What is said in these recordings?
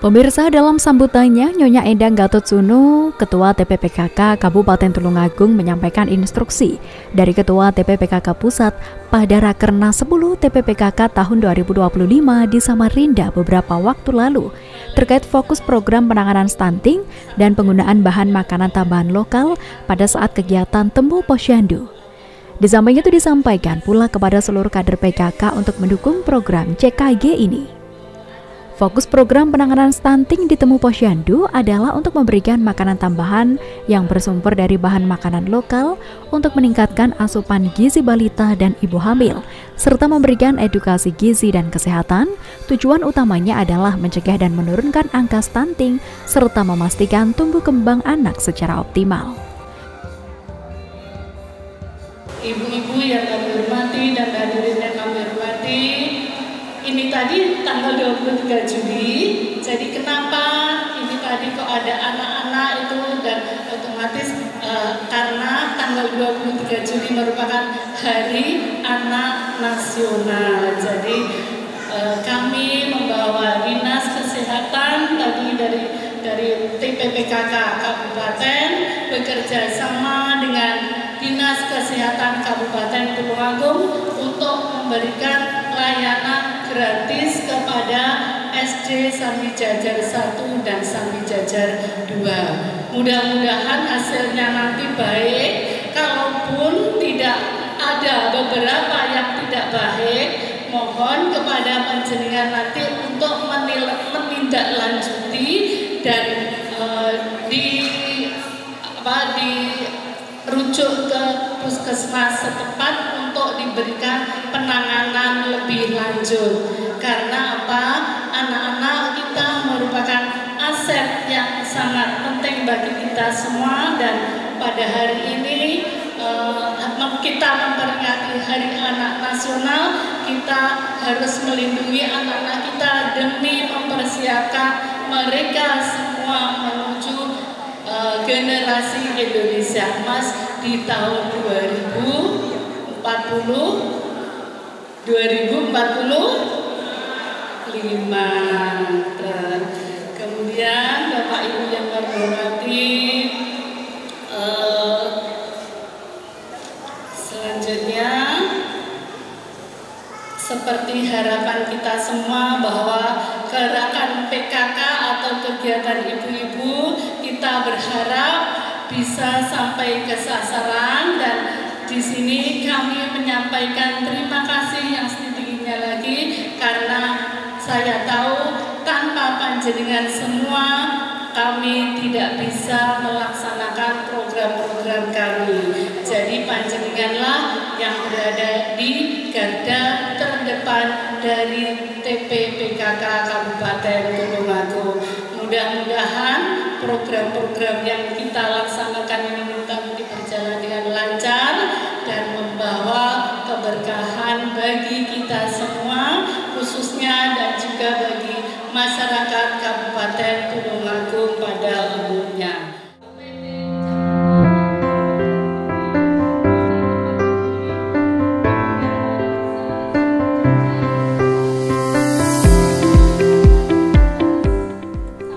Pemirsa, dalam sambutannya, Nyonya Endang Gatotsuno, Ketua TPPKK Kabupaten Tulungagung menyampaikan instruksi dari Ketua TPPKK Pusat pada Rakernas 10 TPPKK tahun 2025 di Samarinda beberapa waktu lalu terkait fokus program penanganan stunting dan penggunaan bahan makanan tambahan lokal pada saat kegiatan Temu Posyandu. Di samping itu disampaikan pula kepada seluruh kader PKK untuk mendukung program CKG ini. Fokus program penanganan stunting di Temu Posyandu adalah untuk memberikan makanan tambahan yang bersumber dari bahan makanan lokal untuk meningkatkan asupan gizi balita dan ibu hamil, serta memberikan edukasi gizi dan kesehatan. Tujuan utamanya adalah mencegah dan menurunkan angka stunting, serta memastikan tumbuh kembang anak secara optimal. Ibu-ibu yang kami hormati dan hadirin yang kami hormati, ini tadi tanggal 23 Juli, jadi kenapa ini tadi kok ada anak-anak itu, dan otomatis karena tanggal 23 Juli merupakan Hari Anak Nasional. Jadi kami membawa Dinas Kesehatan tadi dari TPPKK Kabupaten bekerja sama dengan Dinas Kesehatan Kabupaten Tulungagung untuk memberikan layanan gratis kepada SD Sambi Jajar 1 dan Sambi Jajar 2. Mudah-mudahan hasilnya nanti baik. Kalaupun tidak ada beberapa yang tidak baik, mohon kepada panjenengan nanti untuk menindaklanjuti dan dirujuk ke puskesmas setempat untuk diberikan penanganan lebih lanjut. Karena apa? Anak-anak kita merupakan aset yang sangat penting bagi kita semua, dan pada hari ini kita memperingati Hari Anak Nasional, kita harus melindungi anak-anak kita demi mempersiapkan mereka semua menuju generasi Indonesia Emas di tahun 2045. Kemudian Bapak Ibu yang kami hormati, selanjutnya seperti harapan kita semua bahwa gerakan PKK atau kegiatan ibu-ibu kita berharap bisa sampai ke sasaran, dan di sini kami menyampaikan terima kasih yang setinggi-tingginya lagi, karena saya tahu tanpa panjenengan semua kami tidak bisa melaksanakan program-program kami. Jadi panjenenganlah yang berada di garda terdepan dari TPPKK Kabupaten Tulungagung. Mudah-mudahan program-program yang kita laksanakan ini berjalan dengan lancar dan membawa keberkahan bagi kita semua, khususnya dan juga bagi masyarakat Kabupaten Tulungagung pada umumnya.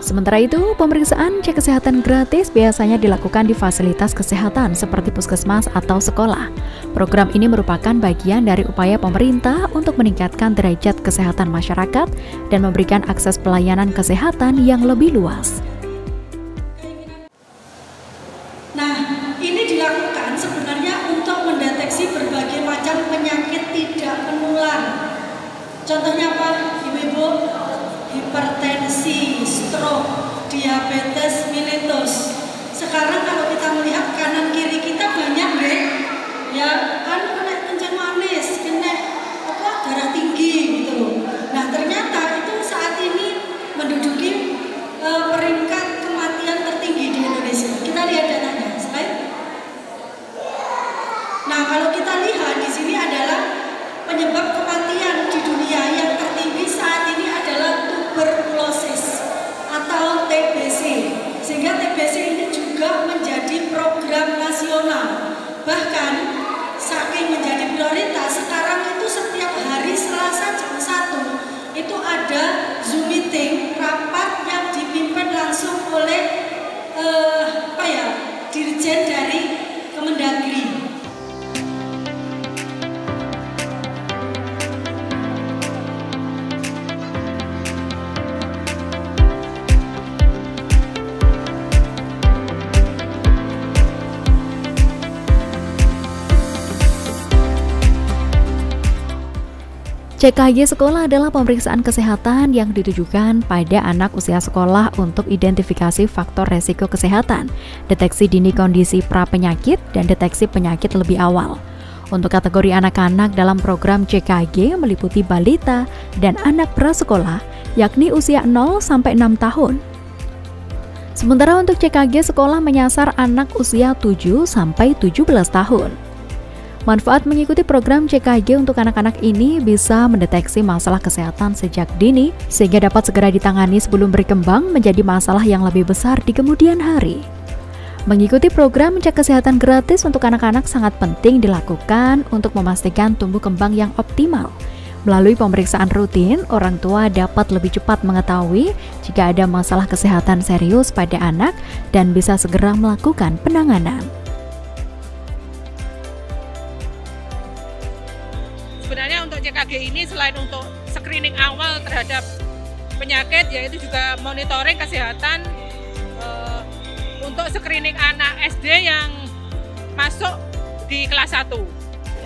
Sementara itu, pemeriksaan cek kesehatan gratis biasanya dilakukan di fasilitas kesehatan seperti puskesmas atau sekolah. Program ini merupakan bagian dari upaya pemerintah untuk meningkatkan derajat kesehatan masyarakat dan memberikan akses pelayanan kesehatan yang lebih luas. Nah, ini dilakukan sebenarnya untuk mendeteksi berbagai macam penyakit tidak menular. Contohnya apa, Ibu-ibu? Hipertensi, stroke, diabetes mellitus. Sekarang kalau kita melihat kanan kiri kita banyak deh, ya kan, kena kencing manis, kena darah tinggi gitu. Nah ternyata itu saat ini menduduki peringkat kematian tertinggi di Indonesia. Kita lihat datanya, slide. Nah kalau kita lihat di sini adalah penyebab kematian di dunia yang tertinggi saat ini adalah tuberkulosis atau TBC. CKG sekolah adalah pemeriksaan kesehatan yang ditujukan pada anak usia sekolah untuk identifikasi faktor resiko kesehatan, deteksi dini kondisi pra-penyakit, dan deteksi penyakit lebih awal. Untuk kategori anak-anak dalam program CKG meliputi balita dan anak prasekolah, yakni usia 0 sampai 6 tahun. Sementara untuk CKG sekolah menyasar anak usia 7 sampai 17 tahun. Manfaat mengikuti program CKG untuk anak-anak ini bisa mendeteksi masalah kesehatan sejak dini sehingga dapat segera ditangani sebelum berkembang menjadi masalah yang lebih besar di kemudian hari. Mengikuti program cek kesehatan gratis untuk anak-anak sangat penting dilakukan untuk memastikan tumbuh kembang yang optimal. Melalui pemeriksaan rutin, orang tua dapat lebih cepat mengetahui jika ada masalah kesehatan serius pada anak dan bisa segera melakukan penanganan. Sebenarnya untuk CKG ini selain untuk screening awal terhadap penyakit, yaitu juga monitoring kesehatan untuk screening anak SD yang masuk di kelas 1.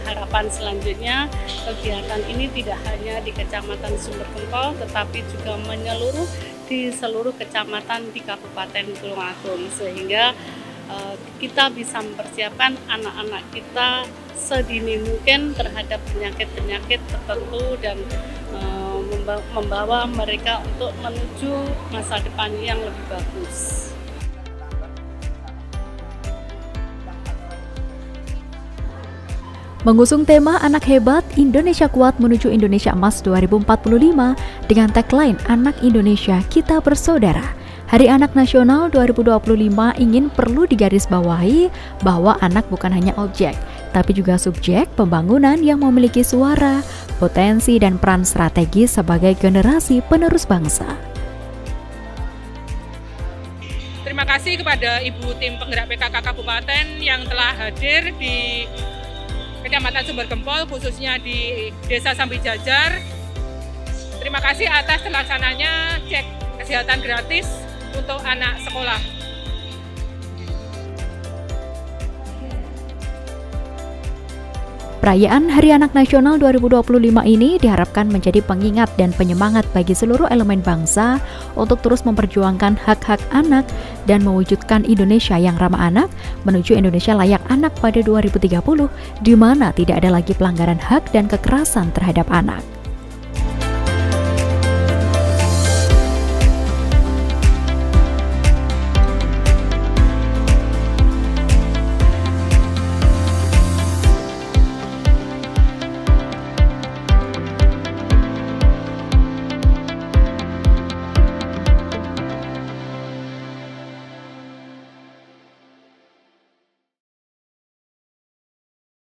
Harapan selanjutnya kegiatan ini tidak hanya di Kecamatan Sumbergempol tetapi juga menyeluruh di seluruh kecamatan di Kabupaten Tulungagung, sehingga kita bisa mempersiapkan anak-anak kita sedini mungkin terhadap penyakit-penyakit tertentu dan membawa mereka untuk menuju masa depan yang lebih bagus. Mengusung tema Anak Hebat, Indonesia Kuat Menuju Indonesia Emas 2045 dengan tagline Anak Indonesia Kita Bersaudara, Hari Anak Nasional 2025 ingin perlu digarisbawahi bahwa anak bukan hanya objek, tapi juga subjek pembangunan yang memiliki suara, potensi, dan peran strategis sebagai generasi penerus bangsa. Terima kasih kepada Ibu Tim Penggerak PKK Kabupaten yang telah hadir di Kecamatan Sumbergempol, khususnya di Desa Sambijajar. Terima kasih atas terlaksananya cek kesehatan gratis untuk anak sekolah. Perayaan Hari Anak Nasional 2025 ini diharapkan menjadi pengingat dan penyemangat bagi seluruh elemen bangsa untuk terus memperjuangkan hak-hak anak dan mewujudkan Indonesia yang ramah anak menuju Indonesia layak anak pada 2030, di mana tidak ada lagi pelanggaran hak dan kekerasan terhadap anak.